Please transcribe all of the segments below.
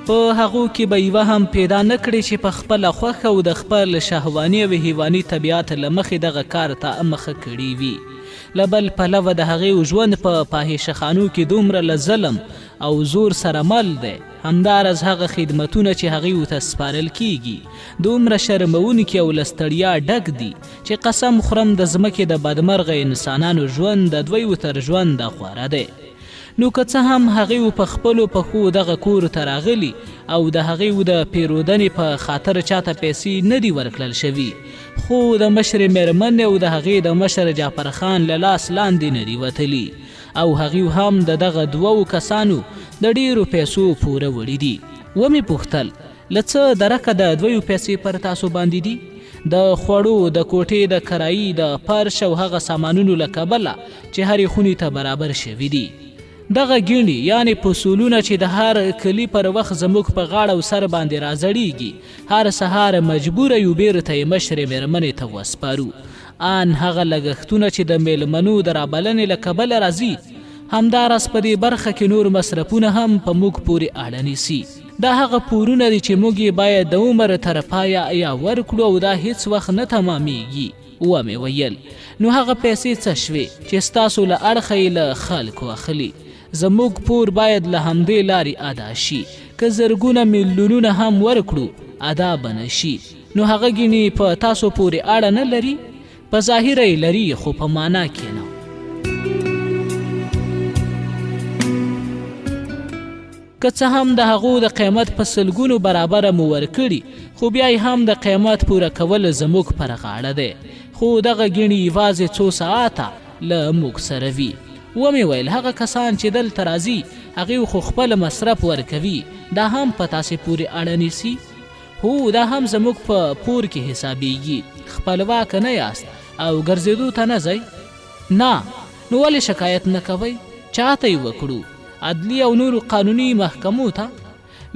په هغو کې به یوه هم پیدا نه کړي چې په خپله خوښه او د خپل شهواني او حیواني طبیعت له مخې دغه کار ته مخه کړي وي. له بل پلوه د هغې ژوند په فاحشهخانو کې دومره له ظلم او زور سره مل دی، همداراز هغه خدمتونه چې هغې ته سپارل کیږي دومره شرمونکي او له ستړیا ډک دي چې قسم خورم د ځمکې د بدمرغه انسانانو ژوند د دوی تر ژونده غوره دی. نو که څه هم هغې په خپلو پښو دغه کور ته راغلي او د هغې د پیرودنې په خاطر چاته پیسې نه دي ورکړل شوي، خو د مشرې مېرمنې او د هغې د مشر جعفر خان له لاس لاندې نه دي وتلي او هغې هم د دغه دوو کسانو د ډیرو پیسو پوره وړي دي. ومې پوښتل له څه درکه د دوی پیسې پر تاسو باندې دي؟ د خوړو، د کوټې د کرایي، د فرش او هغه سامانونو له کبله چې هرې خونې ته برابر شوي دي. دغه ګینې یعنې پسولونه چې د هر کلي پر وخت زموږ په غاړه او سر باندې راځړیږي، هر سهار مجبوره یو بیرته یې مشرې مېرمنې ته وسپارو. آن هغه لګښتونه چې د میلمنو د رابلنې له کبله راځي، همداراز په دې برخه کې نور مصرفونه هم په موږ پورې اړه نیسي. دا هغه پورونه دي چې موږ یې باید د عمر تر پایه یا ورکړو او دا هیڅ وخت نه تمامیږي. ومې ویل نو هغه پیسې څه شوې چې ستاسو له اړخه یې له خلکو اخلي؟ زموږ پور باید له همدې لارې ادا شي، که زرګونه میلیونونه هم ورکړو ادا به نه شي. نو هغه ګینې په تاسو پورې اړه نه لري؟ په ظاهره یې لري خو په معنا کې نه. که څه هم د هغو د قیمت په سلګونو برابره مو ورکړي، خو بیا هم د قیمت پوره کول زموږ پر غاړه دی. خو دغه ګینې یوازې څو ساعته له موږ سره وي. ومې ویل هغه کسان چې دلته راځي هغې خو خپل مصرف ورکوي، دا هم په تاسې پورې اړه نیسي؟ هو دا هم زموږ په پور کې حسابیږي. خپلواک نه یاست او ګرځېدو ته نه ځئ؟ نه. نو ولې شکایت نه کوئ؟ چاته یې وکړو؟ عدلي او نورو قانوني محکمو ته؟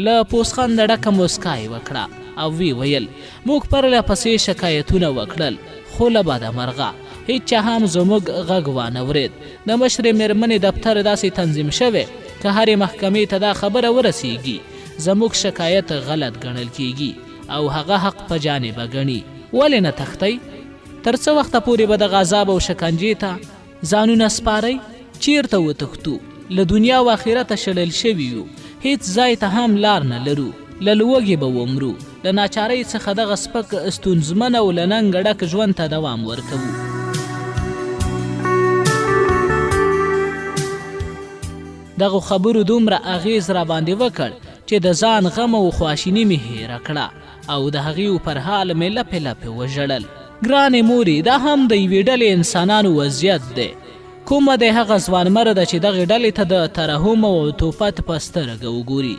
له پوسخنده ډکه موسکا یې وکړه او وی ویل موږ پرله پسې شکایتونه وکړل، خو له بده مرغه هیچا هم زموږ غږ وانه ورید. د مشرې مېرمنې دفتر داسې تنظیم شوی که هرې محکمې ته دا خبره ورسیږي زموږ شکایت غلط ګڼل کیږي او هغه حق په جانبه ګڼي. ولې نه تښتئ؟ تر څه وخته پورې به دغه عذاب او شکنجې ته ځانونه سپارئ؟ چیرته وتښتو؟ له دنیا و آخرته شړل شوي یو، هیڅ ځای ته هم لار نه لرو، له لوږې به ومرو، له ناچارۍ څخه دغه سپک ستونزمن او له ننګ ډک ژوند ته دوام ورکوو. دغه خبرو دومره اغیز را باندې وکړ چې د ځان غم او خواشیني مې هیره کړه او د هغې پر حال مې لپې لپې وژړل. ګرانې مورې، دا هم د یوې ډلې انسانانو وضعیت دی. کومه دی هغه ځوانمرده چې دغې ډلې ته د ترحم او عطوفت په سترګه وګوري؟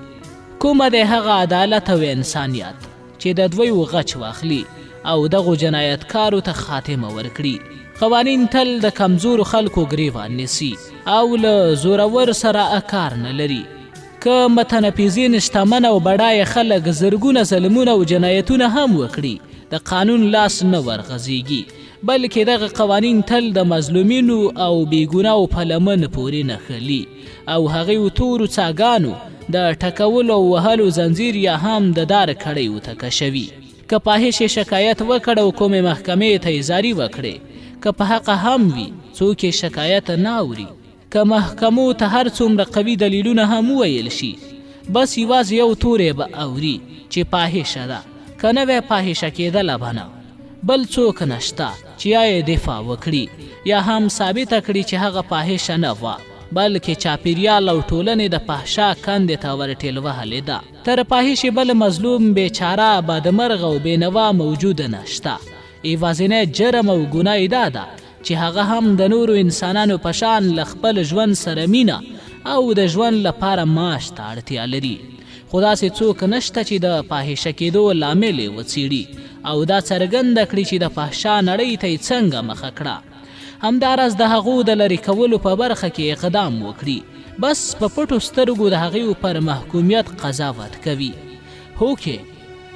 کومه دی هغه عدالت او انسانیت چې د دوی غچ واخلي او دغو جنایتکارو ته خاتمه ورکړي؟ قوانین تل د کمزورو خلکو ګریوان نیسي او له زورور سره کار نه لري. که متنفذین شتمن او بډایه خلک زرګونه ظلمونه او جنایتونه هم وکړي، د قانون لاس نه ورغځېږي، بلکې دغه قوانین تل د مظلومینو او بېګناو په لمن پورې نښلي او هغې تورو څاګانو د ټکولو او وهلو زنځیر یا هم د دار کړیو ته کشوي. که فاحش شکایت وکړ او کومې محکمې ته یې زاري وکړې، که په حقه هم وي څوک یې شکایت نه اوري. که محکمو ته هر څومره قوي دلیلونه هم وویل شي، بس یوازې یو توری به اوري چې فاحشه ده، که نه وی فاحشه کېدله به نه. بل څوک نشته چې یا یې دفاع وکړي یا هم ثابته کړي چې هغه فاحشه نه وه، بلکې چاپیریال او ټولنې د فحشا کندې ته ورټېل وهلې ده. تر فاحشې بل مظلوم بیچاره بدمرغه او بېنوا موجوده نشته. یوازینی جرم او ګناه دا ده چې هغه هم د نورو انسانانو په شان له خپل ژوند سره مینه او د ژوند لپاره معاش ته اړتیا لري. خو داسې څوک نشته چې د فاحشه کېدو لامل یې وڅېړي او دا څرګنده کړي چې د فحشا نړۍ ته یې څنګه مخه کړه. همداراز د هغو د لرې کولو په برخه کې اقدام وکړي، بس په پټو سترګو د هغې پر محکومیت قضاوت کوي. هوکې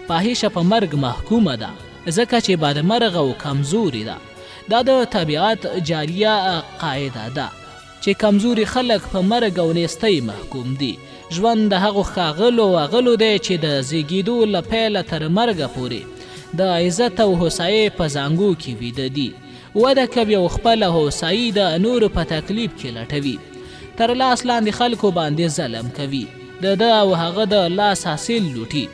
فاحشه په مرګ محکومه ده ځکه چې بدمرغه او کمزورې ده. دا د طبیعت جاریه قاعده ده چې کمزوري خلک په مرګ او نیستۍ محکوم دي. ژوند د هغو ښاغلو وغلو دی چې د زیږېدو له پیله تر مرګه پورې د عزت او هوسایۍ په زانګو کې ویده دي. وده کوي او خپله هوسایي د نورو په تکلیف کې لټوي. تر لاس لاندې خلکو باندې ظلم کوي، د ده او هغه د لاس حاصل لوټي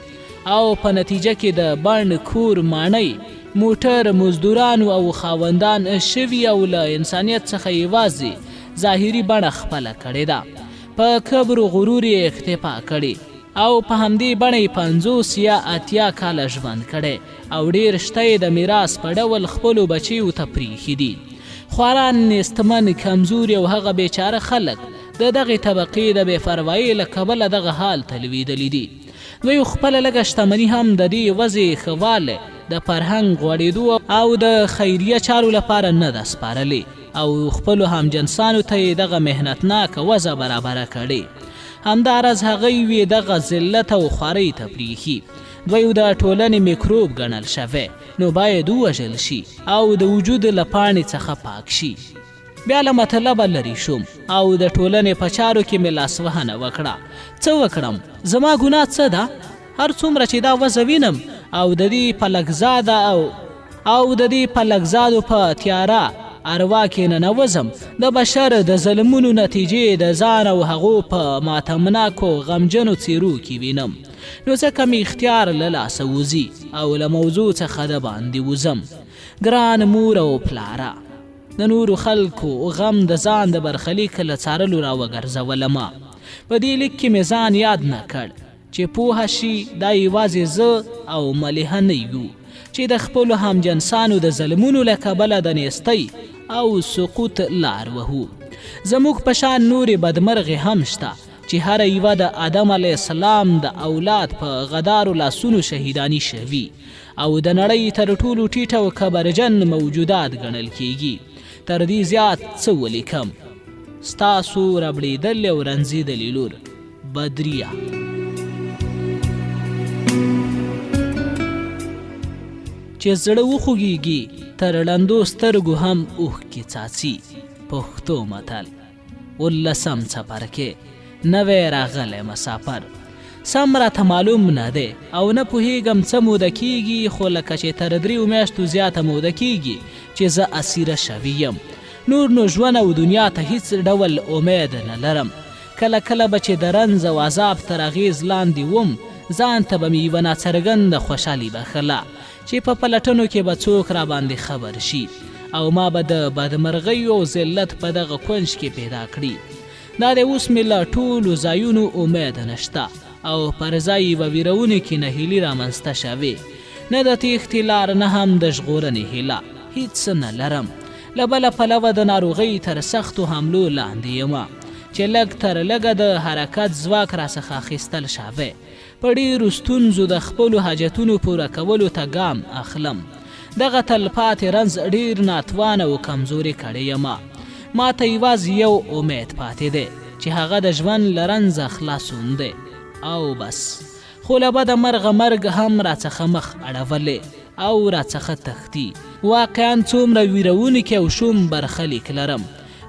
او په نتیجه کې د بڼ کور ماڼۍ موټر مزدورانو او خاوندان شوي او له انسانیت څخه یوازې ظاهري بڼه خپله کړې ده. په کبر و غرور یې اکتفا کړې او په همدې بڼه یې 50 یا 80 کاله ژوند کړی او ډېر شته د میراث په ډول خپلو بچیو ته پرېښي دي. خواران، نیستمن، کمزوري او هغه بیچاره خلک د دغې طبقې د بې پروایۍ له کبله دغه حال ته لوېدلي دي. دوی خپله لږه شتمني هم د دې وضع ښه والی د فرهنګ غوړېدو او د خیریه چارو لپاره نه ده سپارلې او خپلو همجنسانو ته یې دغه محنتناکه وضع برابره کړې. همداراز هغوی وې دغه ذلت او خوارۍ ته پرېښي. دوی د ټولنې میکروب ګڼل شوی، نو باید ووژل شي او د وجود له پاڼې څخه پاک شي. بیا له مطلبه لرې شوم او د ټولنې په چارو کې مې لاسوهنه وکړه. څه وکړم؟ زما ګناه څه ده؟ هر څومره چې دا وضع وینم او د دې په لږزادو په تیاره اروا کې ننوځم، د بشر د ظلمونو نتیجې د ځان او هغو په ماتمناکو غمجنو څیرو کې وینم. نو ځکه مې اختیار له لاسه وځي او له موضوع څخه د باندې وځم. ګران مور او پلاره، د نورو خلکو غم د ځان د برخلیک له څارلو راوګرځولمه. په دې لیک کې مې ځان یاد نه کړ چې پوهه شي دا یوازې زه او ملیحه نه یو چې د خپلو همجنسانو د ظلمونو له کبله د نیستۍ او سقوط لار وهو. زموږ په شان نورې بدمرغې هم شته چې هره یوه د آدم علیه السلام د اولاد په غدارو لاسونو شهیداني شوي او د نړۍ تر ټولو ټیټه او کبرجن موجودات ګڼل کیږي. تر دې زیات څه ولیکم؟ ستاسو ربړېدلې او رنځېدلې لور بدریه. چې زړه وخوږېږي تر ړندو سترګو هم اوښکې څاڅي. پښتو متل. 19 څپرکی. نوی راغلی مسافر. سم راته معلوم نه دی او نه پوهېږم څه موده کېږي، خو لکه چې تر 3 میاشتو زیاته موده کېږي چې زه اسیره شوی یم. نور نو ژوند او دنیا ته هیڅ ډول امید نه لرم. کله کله به چې د رنځ او عذاب تر اغېز لاندې وم، ځان ته به مې یوه ناڅرګنده خوشحالي بخله چې په پلټنو کې به څوک راباندې خبر شي او ما به د بدمرغۍ او ذلت په دغه کونج کې پیدا کړي. دا دی اوس مې له ټولو ځایونو امید نشته او پر ځای یوه ویرونکې نهیلي رامنځته شوې. نه د تېښتې لار، نه هم د ژغورنې هیله. هیڅ نه لرم. له بله پلوه د ناروغۍ تر سختو حملو لاندې یمه چې لږ تر لږه د حرکت ځواک راڅخه اخیستل شوی. په ډېرو ستونزو د خپلو حاجتونو پوره کولو ته ګام اخلم. دغه تلپاتې رنځ ډېر ناتوانه او کمزوري کړی یمه. ما ته یوازې یو امید پاتې دی چې هغه د ژوند له رنځه خلاصون دی او بس. خو له بده مرغه مرګ هم راڅخه مخ اړولی او راڅخه تښتي. واقعا څومره ویرونکې او شوم برخلیک لرم.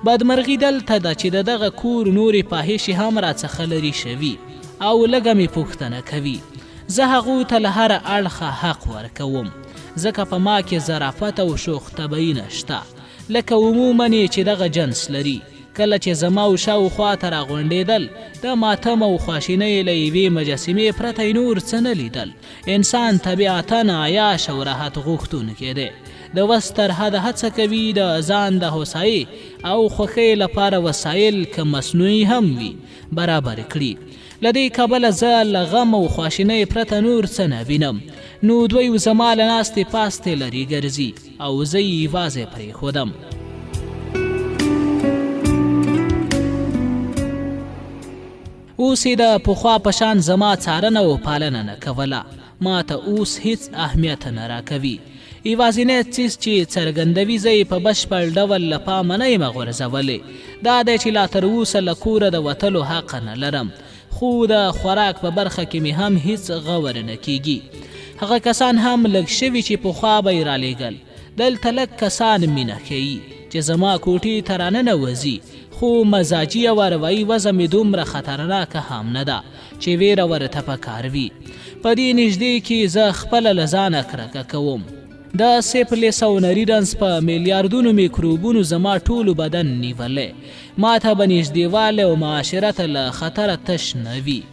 بدمرغي دلته ده چې د دغه کور نورې پاهیشې هم راڅخه لرې شوي او لږه مې پوښتنه کوي. زه هغو ته له هره اړخه حق ورکوم ځکه په ما کې ظرافت او شوخ طبعي نشته لکه عموما چې دغه جنس لري. کله چې زما او شاوخوا ته راغونډېدل، د ماتم او خواشینۍ له یوې مجسمې پرته نور څه نه لیدل. انسان طبیعتا عیاش او راحت غوښتونکی دی. د وس تر حده هڅه کوي د ځان د هوسایۍ او خوښۍ لپاره وسایل که مصنوعي هم وي برابر کړي. له دې کبله زه له غم او خواشینۍ پرته نور څه نه وینم. نو دوی زما له ناستې پاستې لرې ګرځي او زه یې یوازې پرېښودم. اوس یې د پخوا په شان زما څارنه او پالنه نه کوله. ما ته اوس هیڅ اهمیت نه راکوي. یوازینی څیز چې څرګندوي زه یې په بشپړ ډول له پامه نه یم غورځولی دا دی چې لا تر اوسه له کوره د وتلو حق نه لرم. خو د خوراک په برخه کې مې هم هیڅ غور نه کیږي. هغه کسان هم لږ شوي چې پخوا به یې رالیږل. دلته لږ کسان مینه ښیي چې زما کوټې ته راننوځي، خو مزاجي او اروایي وضع مې دومره خطرناکه هم نه ده چې ویره ورته پکار وي. په دې نږدې کې زه خپله له ځانه کرکه کوم. د سیفلیس او نري رنځ په میلیاردونو میکروبونو زما ټولو بدن نیولی. ما ته به نږدېوالی او معاشرت له خطره تش نه وي.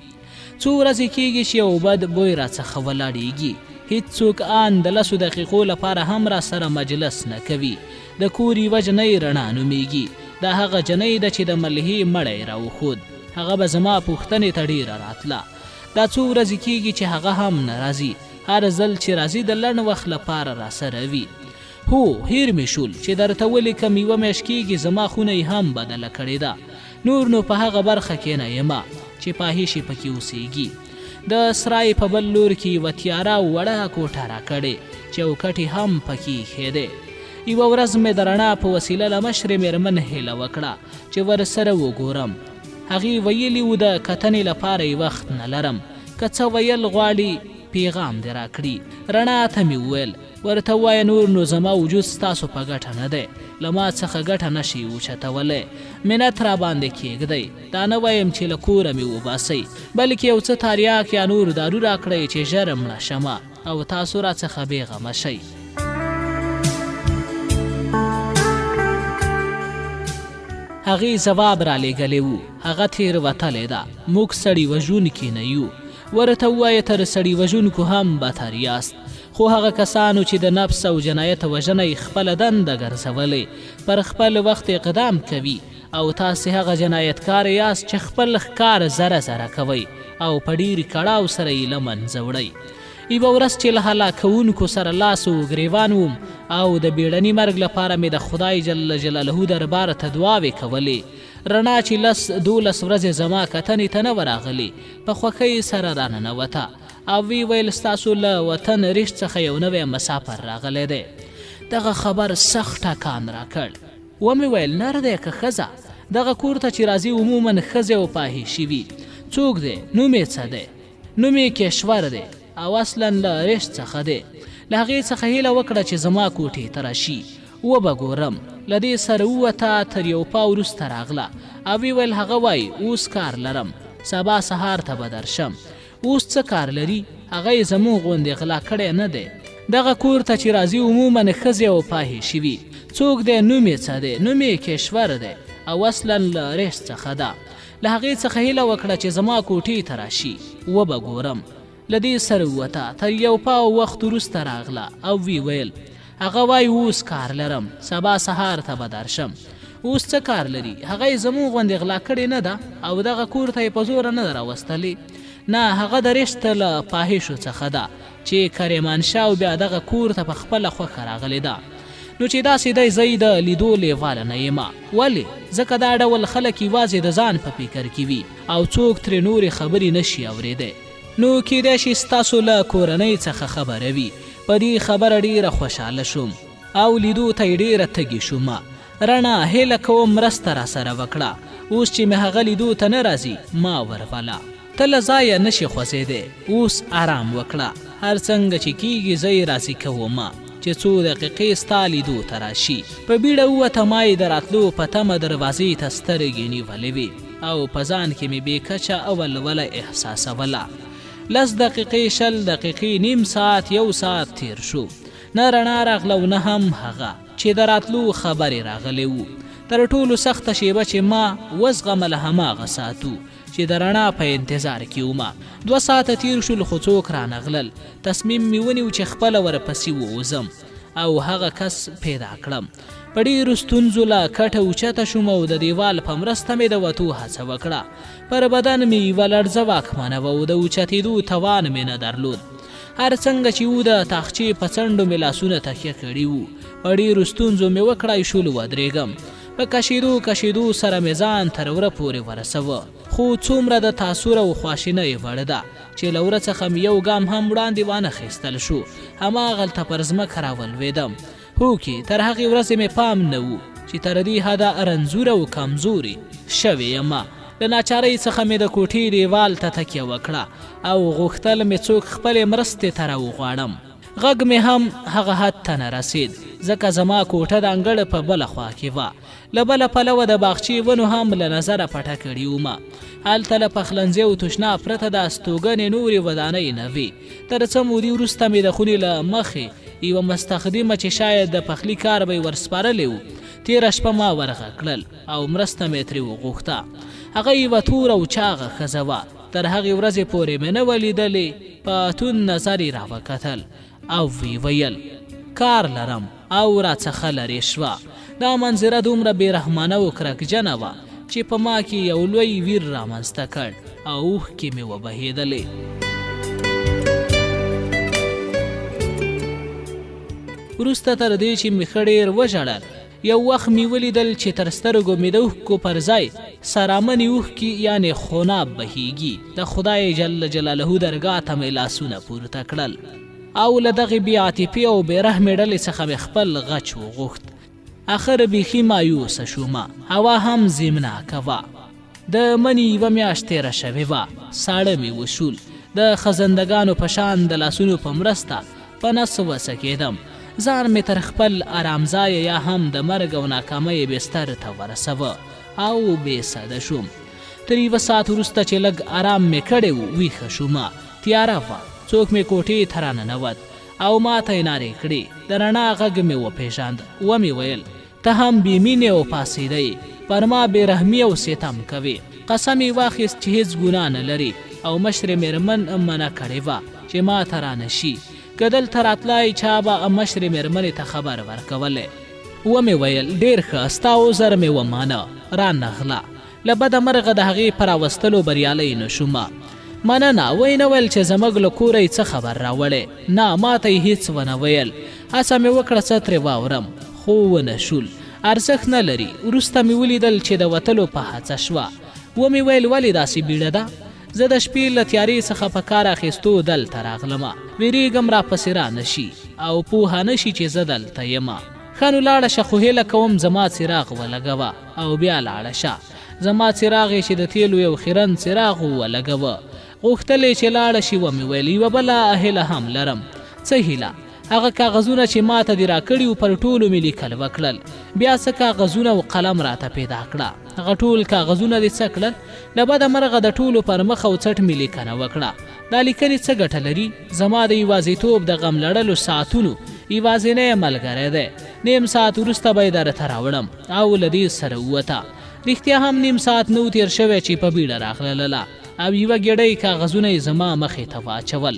څو ورځې کېږي چې یو بد بوی راڅخه ولاړېږي. هیڅوک آن د 10 دقیقو لپاره هم را سره مجلس نه کوي. د کور یوه جنۍ رڼا نومیږي. دا هغه جنۍ ده چې د ملهې مړی راوښود. هغه به زما پوښتنې ته ډېره راتله. دا څو ورځې کېږي چې هغه هم نه راځي. هر ځل چې راځي د لنډ وخت لپاره را سره وي. هو هیر مې شول چې درته ولیکم یوه میاشت کېږي زما خونه یې هم بدله کړې ده. نور نو په هغه برخه کې نه یمه چې پاهیشې پکې اوسیږي. د سرای په بل لور کې یوه تیاره وړه کوټه راکړې چې چوکټ هم پکې ایښی دی. یوه ورځ مې د رڼا په وسیله له مشرې مېرمن هیله وکړه چې ورسره وګورم. هغې ویلي و د کتنې لپاره یې وخت نه لرم. که څه ویل غواړي پیغام دې راکړي. رڼا ته مې وویل ورته ووایه نور نو زما وجود ستاسو په ګټه نه دی. له ما څخه ګټه نشي اوچتولی. منت را باندې کېږدئ. دا نه وایم چې له کوره مې وباسئ، بلکې یو څه تاریاک یا نور دارو راکړئ چې ژر مړه شمه او تاسو راڅخه بېغمه شئ. هغې ځواب را لیږلی و. هغه تېروتلی ده. موږ سړي وژونکي نه یو. ورته ووایه تر سړي وژونکو هم بتر یاست. خو هغه کسانو چې د نفس او جنایت وژنه یې خپله دنده ګرځولې پر خپل وخت اقدام کوي او تاسې هغه جنایتکار یاست چې خپل ښکار زره زره کوئ او په ډېر کړاو سره یې له منځه وړئ. یوه ورځ چې له هلاکوونکو سره لاس و ګریوان وم او د بیړني مرګ لپاره مې د خدای جل جلاله دربار ته دعاوې کولې. رڼا چې 10-12 ورځې زما کتنې ته نه وراغلې په خوښۍ سره راننوته او وی ویل ستاسو له وطن ریشت څخه یو نوی مسافر راغلی دی. دغه خبر سخت ټکان راکړ. ومې ویل نر دی که ښځه؟ دغه کور ته چې راځي عموما ښځې او پاهیشي وي. څوک دی؟ نوم یې څه دی؟ نوم یې کشور دی او اصلا له ریشت څخه دی. له هغې څخه هیله وکړه چې زما کوټې ته راشي. وبه ګورم. له دې سره ووته تر یو پاو وروسته راغله او ویل هغه وایي اوس کار لرم، سبا سهار ته به درشم. اوس څه کار لري؟ هغه یې زموږ غوندې غلا کړی نه دی. دغه کور ته چې راځي عموما ښځې او پاهیشي وي. څوک دی؟ نوم یې څه دی؟ نوم یې کشور دی او اصلا له ریشت څخه ده. له هغې څخه هیله وکړه چې زما کوټې ته راشي. وبه ګورم. له دې سره ووته تر یو پاو وخت وروسته راغله او وی ویل هغه وایي اوس کار لرم، سبا سهار ته به درشم. اوس څه کار لري؟ هغه یې زموږ غوندې غلا کړې نه ده او دغه کور ته یې په زوره نه ده راوستلې. نه، هغه د ریشت له پاهیشو څخه ده چې کرمانشاه او بیا دغه کور ته په خپله خوښه راغلې ده. نو چې داسې دی زه یې د لیدو لیواله نه یم. ولې؟ ځکه دا ډول خلک یوازې د ځان په فکر کې وي او څوک ترې نورې خبرې نشي اورېدی. نو کیدای شي ستاسو له کورنۍ څخه خبره وي. په دې خبره ډېره خوشحاله شوم او لیدو ته یې ډېره تږې شومه. رڼا هیله کوم مرسته را سره وکړه. اوس چې مې هغه لیدو ته نه راځي ما ورغله. ته له ځایه نشي خوځېدی. اوس آرام وکړه. هر څنګه چې کیږي زه یې راضي کومه چې څو دقیقې ستا لیدو ته راشي. په بیړه ووته. ما یې د راتلو په تمه دروازې ته سترګې نیولې وې او په ځان کې مې بې کچه اولوله احساسوله. 10 دقیقې 20 دقیقې نیم ساعت 1 ساعت تیر شو. نه رڼا راغله او نه هم هغه چې د راتلو خبرې راغلی و. تر ټولو سخته شیبه چې ما وزغمله هماغه ساعتو چې د رڼا په انتظار کې ومه. 2 ساعته تیر شول خو څوک رانغلل. تصمیم مې ونیو چې خپله ورپسې ووځم او هغه کس پیدا کړم. په ډېرو ستونزو له کټه اوچته شوم او د دیوال په مرسته مې د وتو هڅه وکړه. پر بدن مې یوه لړزه واکمنه وه او د اوچتېدو توان مې نه درلود. هر څنګه چې و د تاخچې په څنډو مې لاسونه تکیه کړي وو. په ډېرو ستونزو مې وکړای شول ودرېږم. په کشېدو سره مې ځان تر وره پورې ورسوه. خو څومره د تاثر او خواشینۍ وړ ده چې له وره څخه مې یو ګام هم وړاندې وانخیستل شو. هماغلته پر ځمکه راولوېدم. هوکې تر هغې ورځې مې پام نه و چې تر دې حده رنځوره او کمزورې شوې یمه. له ناچارۍ څخه مې د کوټې دیوال ته تکیه وکړه او غوښتل مې څوک خپلې مرستې ته راوغواړم. غږ مې هم هغه حد ته نه رسېد ځکه زما کوټه د انګړ په بله خوا کې وه. له بله پلوه د باغچې ونو هم له نظره پټه کړي ومه. هلته له پخلنځي او تشناب پرته د استوګنې نورې ودانۍ نه وې. تر څه مودې وروسته مې د خونې له مخې یوه مستخدمه چې شاید د پخلي کار به یې ورسپارلی و تېره شپه ما ورغه کړل او مرسته مې ترې وغوښته. هغه یوه توره او چاغه ښځه وه. تر هغې ورځې پورې مې نه وه لیدلې. په توند نظر یې راوکتل او وی ویل کار لرم او راڅخه لرې شوه. دا منظره دومره بېرحمانه او کرکجنه وه چې په ما کې یو لوی ویر رامنځته کړ او اوښکې مې وبهېدلې. وروسته تر دې چې مې ښه ډېر وژړل، یو وخت مې ولیدل چې تر سترګو مې د اوښکو پر ځای سرامنې اوښکې یعنې خوناب بهیږي. د خدای جل جلاله درګاه ته مې لاسونه پورته کړل او له دغې بې عاطفې او بې رحمې ډلې څخه مې خپل غچ وغوښت. آخر بیخي مایوسه شومه. هوا هم ضمناکه وه. د مني یوه میاشت تېره شوې وه. ساړه مې وشول. د خزندګانو په شان د لاسونو په مرسته په نس وڅکېدم. ځان مې تر خپل آرامځایه یا هم د مرګ او ناکامۍ بستر ته ورسوه او بېسده شوم. تر یوه ساعت وروسته چې لږ آرام مې کړی و ویښه شومه. تیاره وه. څوک مې کوټې ته راننوت او ما ته یې نارې کړې. د رڼا غږ مې وپېژاند. ومې ویل ته هم بې مینې او پاسېدی، پر ما بېرحمي او ستم کوې. قسم یې واخیست چې هېڅ ګناه نه لري او مشرې مېرمن منع کړې وه چې ما ته رانشي. که دلته راتلای چا به مشرې مېرمنې ته خبر ورکولی. ومې ویل ډېر ښه، ستا عذر مې ومانه، رانغله. له بده مرغه د هغې په راوستلو بریالی نه شومه. مننه. وی نه ویل چې زموږ له کوره یې څه خبر راوړی؟ نه، ما ته یې هېڅ ونه ویل. هڅه مې وکړه څه ترې واورم خو ونه شول. ارزښت نه لري. وروسته مې ولیدل چې د وتلو په هڅه شوه. ومې ویل ولې داسې بیړه ده؟ زه د شپې له تیارې څخه په کار اخیستو دلته راغلمه. ویرېږم راپسې رانشي او پوهه نه شي چې زه دلته یمه. ښه نو لاړه شه، خو هیله کوم زما څراغ ولګوه او بیا لاړه شه. زما څراغ یې چې د تیلو یو خیرن څراغ ولګوه. غوښتل یې چې لاړه شي. ومې ویل یوه بله هیله هم لرم. څه هیله؟ هغه کاغذونه چې ما ته دې راکړي وو پر ټولو مې لیکل وکړل. بیا څه کاغذونه او قلم راته پیدا کړه. هغه ټول کاغذونه دې څه کړل؟ له بده مرغه د ټولو پر مخ او څټ مې لیکنه وکړه. دا لیکنې څه ګټه لري؟ زما د یوازیتوب د غم لړلو ساعتونو یوازینی ملګری دی. نیم ساعت وروسته به یې درته راوړم او له دې سره ووته. رښتیا هم نیم ساعت نه و تېر شوی چې په بیړه راغلله او یوه ګېډۍ کاغذونه یې زما مخې ته واچول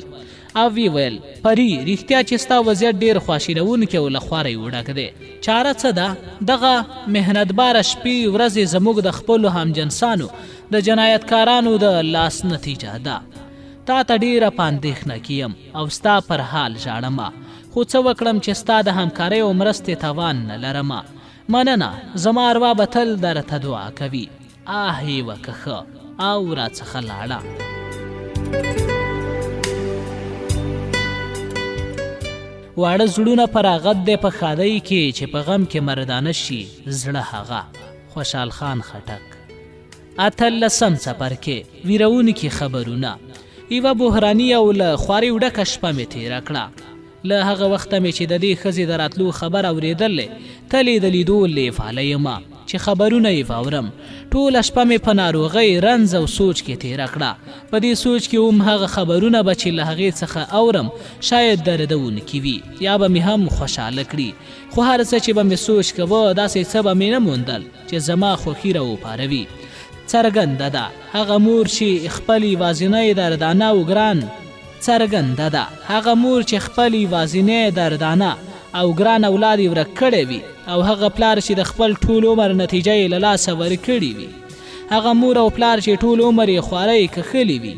او وی ویل پري، رښتیا چې ستا وضعیت ډېر خواشینونکی او له خوارۍ وډک دی. چاره څه ده؟ دغه محنتباره شپې ورځې زموږ د خپلو همجنسانو د جنایتکارانو د لاس نتیجه ده. تا ته ډېره په اندېښنه کې یم او ستا پر حال ژاړمه، خو څه وکړم چې ستا د همکارۍ او مرستې توان نه لرمه. مننه. زما اروا به تل درته دعا کوي. آه یې وکه ښه او راڅخه لاړه. واړه زړونه پر اغت دی په ښادۍ کې چې په غم کې مردانه شي زړه هغه. خوشحال خان خټک. 18 څپرکی ویرونکي خبرونه. یوه بحراني او له خوارۍ ډکه شپه مې تېره کړه. له هغه وخته مې چې د دې ښځې د راتلو خبر اورېدلی تل یې د لیدو لیواله یمه چې خبرونه یې واورم. ټوله شپه مې په ناروغۍ، رنځ او سوچ کې تېره کړه. په دې سوچ کې هم هغه خبرونه به چې له هغې څخه اورم شاید دردونکي وي یا به مې هم خوشحاله کړي. خو هر څه چې به مې سوچ کوه داسې څه به مې نه موندل چې زما خوښي راوپاروي. څرګنده ده هغه مور چې خپل یوازینی دردانه او ګران څرګنده ده هغه مور چې خپل یوازینی دردانه او ګران اولاد یې ورک کړی وي او هغه پلار چې د خپل ټول عمر نتیجه یې له لاسه ورکړې وي. هغه مور او پلار چې ټول عمر یې خوارۍ کښلې وي،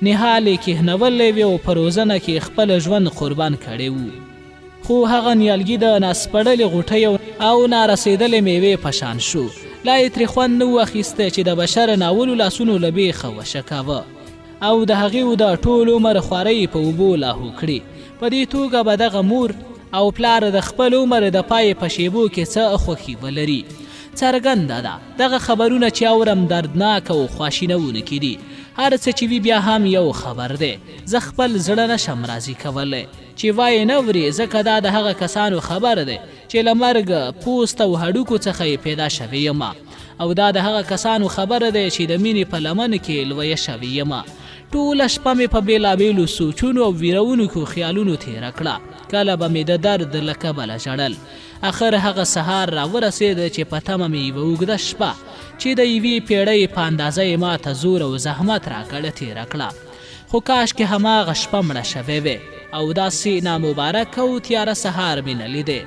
نهال یې کښېنولی وي او په روزنه کې خپل ژوند قربان کړی وو. خو هغه نیالګي د ناسپړلې غوټۍ او نارسېدلې میوې په شان شو. لا یې ترې خوند نه و اخیستی چې د بشر ناولو لاسونو له بیخه وشکاوه او د هغې د ټول عمر خوارۍ په اوبو لاهو کړي. په دې توګه به دغه مور او پلار د خپل عمر د پای په شیبو کې څه خوښي ولري. څرګنده ده دغه خبرونه چې اورم دردناک او خواشینونکي دي. هر څه چې وي بیا هم یو خبر دی. زه خپل زړه نشم راضي کولی چې وایې نه اوري، ځکه دا د هغه کسانو خبر دی چې له مرګ پوست او هډوکو څخه یې پیدا شوې یم او دا د هغه کسانو خبره ده چې د مینې په لمن کې لویه شوې یم. ټوله شپه مې په بېلابېلو سوچونو او ویرونکو خیالونو تېره کړه. کله به مې د درد له کبله ژړل. اخر هغه سهار راورسېده چې په تمه مې یوه اوږده شپه چې د یوې پیړۍ په اندازه یې ما ته زور او زحمت راکړه تېره کړه. خو کاشکې هماغه شپه مړه شوې وې او داسې نامبارک او تیاره سهار مې نه لیدې.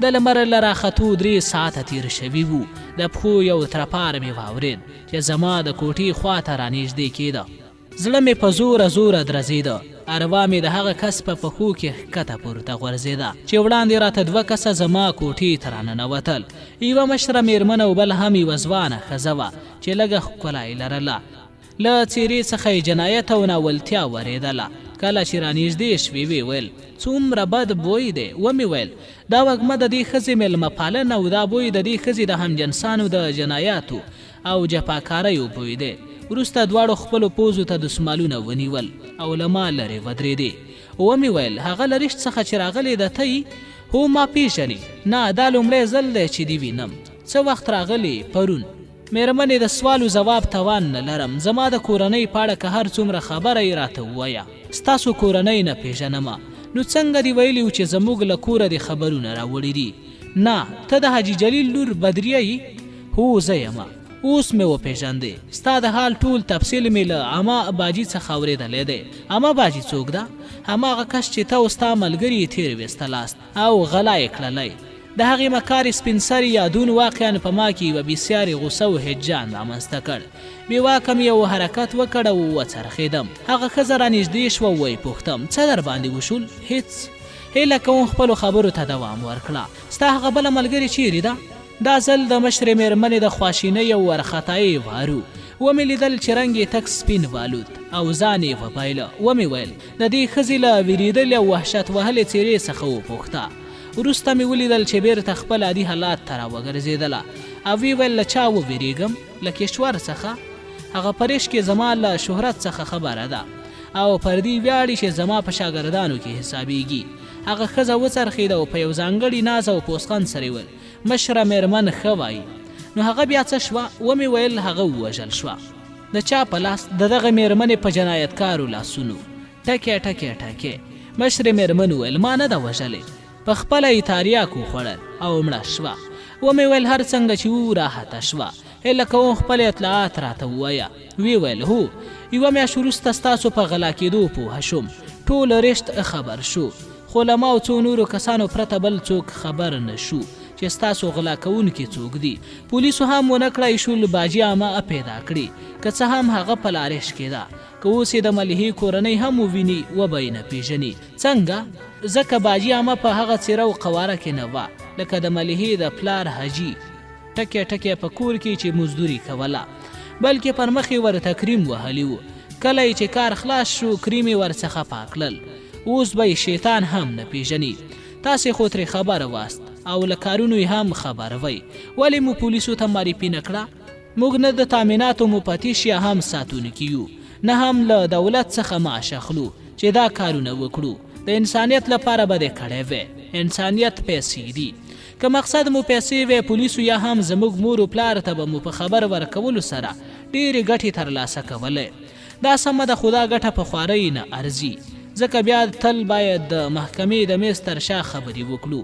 د لمر له راختو 3 ساعته تېر شوي وو. د پښو یو ترپار مې واورېد چې زما د کوټې خواته رانږدې کېده. زړه مې په زوره زوره درزېده. اروا مې د هغه کس په پښو کې ښکته پورته غورځېده چې وړاندې راته 2 کسه زما کوټې ته راننوتل. یوه مشره مېرمن او بل هم یوه ځوانه ښځه وه چې لږه ښکلا یې لرله. له څېرې څخه یې جنایت او ناولتیا ورېدله. کله چې رانږدې شوې ویې ویل څومره بد بوی دی. ومې ویل دا وږمه د دې ښځې مېلمه پالنه او دا بوی د دې ښځې د همجنسانو د جنایاتو او جفاکاریو بوی دی. وروسته دواړو خپلو پوزو ته دسمالونه ونیول او له ما لرې ودرېدې. ومې ویل هغه له رشت څخه چې راغلی ده ته هو ما پیژنې؟ نه دا لومړی ځل دی چې دې وینم. څه وخت راغلی؟ پرون. مېرمنې د سوالو جواب توان نه لرم. زما د کورنۍ په اړه که هر څومره خبره یې راته ووایه. ستاسو کورنۍ نه پیژنمه. نو څنګه دې ویلي و چې زموږ له کوره دې خبرونه راوړي دي؟ نه ته د حاجي جلیل لور بدریه یې؟ هو زه یمه. اوس مې وپېژندې. ستا د حال ټول تفصیل مې له عمه باجي څخه اورېدلی دی. عمه باجي څوک ده؟ هماغه کس چې ته او ستا ملګري یې تېر ویستلاست او غلا یې کړلی. د هغې مکارې سپین سرې یادون واقعا په ما کې یوه بسیارې غوسه او هجان رامنځته کړ. بې واکه مې یو حرکت وکړ او وڅرخېدم. هغه ښځه رانږدې شوه ویې پوښتم څه در باندې وشول؟ هېڅ. هیله کوم خپلو خبرو ته دوام ورکړه. ستا هغه بله ملګرې چیرې ده؟ دا ځل د مشرې مېرمنې د خواشینۍ او وارخطایۍ وارو. ومې لیدل چې رنګ یې تک سپین والود او ځان یې وبایله. ومې ویل د دې ښځې له وېرېدلې او وحشت وهلې څېرې څخه وپوښته. وروسته مې ولیدل چې بیرته خپل عادي حالات ته راوګرځېدله او ویې ویل له چا ووېرېږم؟ له کشور څخه. هغه پرېش کې زما له شهرت څخه خبره ده او پر دې ویاړي چې زما په شاګردانو کې حسابېږي. هغه ښځه وڅرخېده او په یو ځانګړي ناز او پوسخند سره یې ویل مشره مېرمن ښه وایي. نو هغه بیا څه شوه؟ ومې ویل هغه ووژل شوه. د چا په لاس؟ د دغه مېرمنې په جنایتکارو لاسونو. ټکې ټکې ټکې. مشرې مېرمن وویل ما نه ده وژلې. په خپله یې تاریاک وخوړل او مړه شوه. ومې ویل هر څنګه چې و راحته شوه. هیله کوم خپل اطلاعات راته ووایه. ویې ویل هو یوه میاشت وروسته ستاسو په غلا کېدو پوهه شوم. ټول رشت خبر شو خو له ما او څو نورو کسانو پرته بل څوک خبر نه شو چې ستاسو غلا کوونکي څوک دي. پولیسو هم ونه کړای شول باجي عامه پیدا کړي. که څه هم هغه په لارښ کې ده. که اوس یې د ملیحې کورنۍ هم وویني وبه یې نه پېژني. څنګه؟ ځکه باجي عامه په هغه څېره او قواره کې نه وه لکه د ملیحې د پلار حاجي ټکې ټکې په کور کې چې مزدوري کوله، بلکې پر مخ یې ورته کریم وهلی و. کله یې چې کار خلاص شو کریم یې ورڅخه پاکلل. اوس به یې شیطان هم نه پېژني. تاسې خو ترې خبره واست او له کارونو یې هم خبروئ. ولې مو پولیسو ته معرفي نه کړه؟ موږ نه د تامیناتو مفتش یا هم ساتونکي یو، نه هم له دولت څخه معاش اخلو چې دا کارونه وکړو. د انسانیت لپاره به دې کړی وی. انسانیت پیسې دي. که مقصد مو پیسې وی پولیسو یا هم زموږ مور و پلار ته به مو په خبر ورکولو سره ډېرې ګټې ترلاسه کولی. دا سمه ده خو دا ګټه په خوارۍ نه ارزي، ځکه بیا تل باید د محکمې د میز تر شا خبرې وکړو.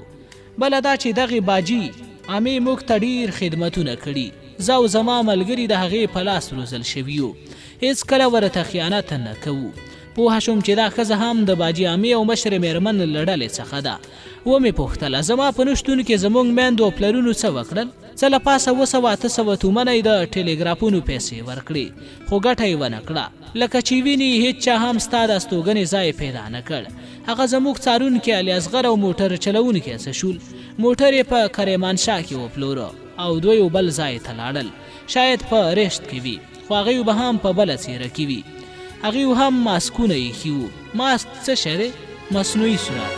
بله دا چې دغې باجي عامې موږ ته ډېر خدمتونه کړي. زه او زما ملګري د هغې په لاس روزل شوي یو. هېڅ کله ورته خیانت نه کوو. پوه شوم چې دا ښځه هم د باجي عامې او مشرې مېرمن له ډلې څخه ده. ومې پوښتله زما په نشتون کې زموږ میندو او پلرونو څه وکړل؟ څه له پاسه 200 تومنه یې د ټیلیګرافونو پیسې ورکړې، خو ګټه یې ونه کړه. لکه چې ویني هېڅ چا هم ستا د استوګنې ځای پیدا نه کړ. هغه زموږ څارونکي علي اصغر او موټر چلوونکي څه شول؟ موټر یې په کرمانشاه کې وپلوره او دوی بل ځای ته لاړل. شاید په رشت کې وي، خو هغوی به هم په بله څېره کې وي. هغوی هم ماسکونه ایښي وو. ماسک څه شی دی؟ مصنوعي صورت.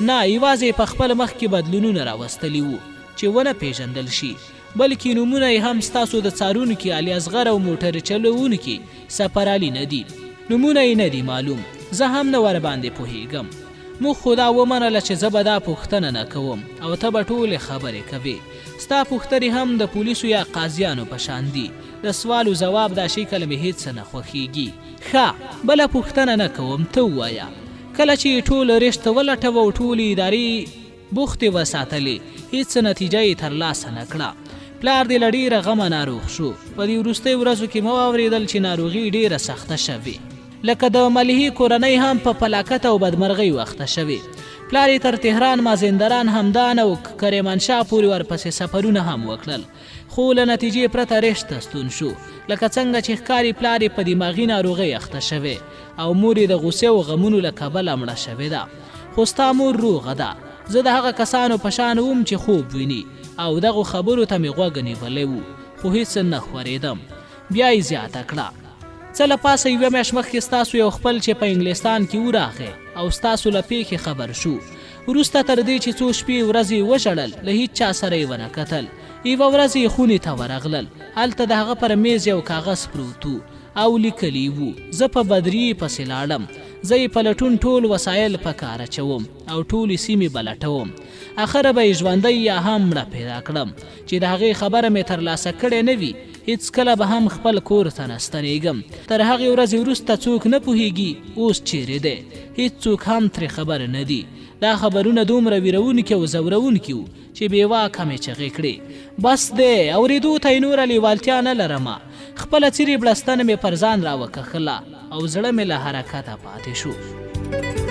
نه یوازې په خپل مخ کې بدلونونه راوستلي وو چې ونه پیژندل شي، بلکې نومونه یې هم ستاسو د څارونکي علي اصغر او موټر چلوونکي سفر علي نه دي. نومونه یې نه دي معلوم، زه هم نه ورباندې پوهیږم. موږ خو دا ومنله چې زه به دا پوښتنه نه کوم او ته به ټولې خبرې کوې. ستا پوښتنې هم د پولیسو یا قاضیانو په شان دي. د سوال و ځواب دا شکل مې هېڅ څه نه خوښیږي. ښه بله پوښتنه نه کوم، ته ووایه. کله چې ټول رشت ولټوه او ټولې ادارې بوختې وساتلې، هېڅ څه نتیجه یې ترلاسه نه کړه. پلار دې له ډېره غمه ناروغ شو. په دې وروستیو ورځو کې مو واورېدل چې ناروغي ډېره سخته شوې، لکه د ملهي کورنۍ هم په فلاکت او بدمرغۍ وخته شوې. پلار یې تر تهران مازندران همدان او کرمانشاه پورې ورپسې سفرونه هم وکړل، خو له نتیجې پرته رشت ته ستون شو. لکه څنګه چې ښکاري پلار یې په دماغي ناروغۍ اخته شوې او مور یې د غوسې او غمونو له کبله مړه شوې ده. خو ستا مور روغه ده. زه د هغه کسانو په شان وم چې خوب ویني او دغو خبرو ته مې غوږ نیولی و، خو هېڅ نه خورېدم. بیا یې زیاته کړه، څه له پاسه 1 میاشت مخکې ستاسو یو خپل چې په انګلستان کې وراغی او ستاسو له پیښې خبر شو. وروسته تر دې چې څو شپې ورځې وژړل، له هیڅ چا سره یې ونه کتل. یوه ورځ یې خونې ته ورغلل. هلته د هغه پر میز یو کاغذ پروت و او لیکلي وو: زه په بدري پسې لاړم، زه یې په لټون ټول وسایل په کار اچوم او ټولې سیمې به لټوم. اخره به یې ژوندی یا هم مړه پیدا کړم. چې د هغې خبره مې ترلاسه کړې نه وي، هېڅکله به هم خپل کور ته نه ستنېږم. تر هغې ورځې وروسته څوک نه پوهېږي اوس چیرې دی. هېڅوک هم ترې خبر نه دي. دا خبرونه دومره ویرونکي او ځورونکي وو چې بېواکه مې چغې کړې: بس دی، اورېدو ته یې نوره لیوالتیا نه لرمه. خپله څیرې بړستنه مې پر ځان راوکښله او زړه مې له حرکته پاتې شو.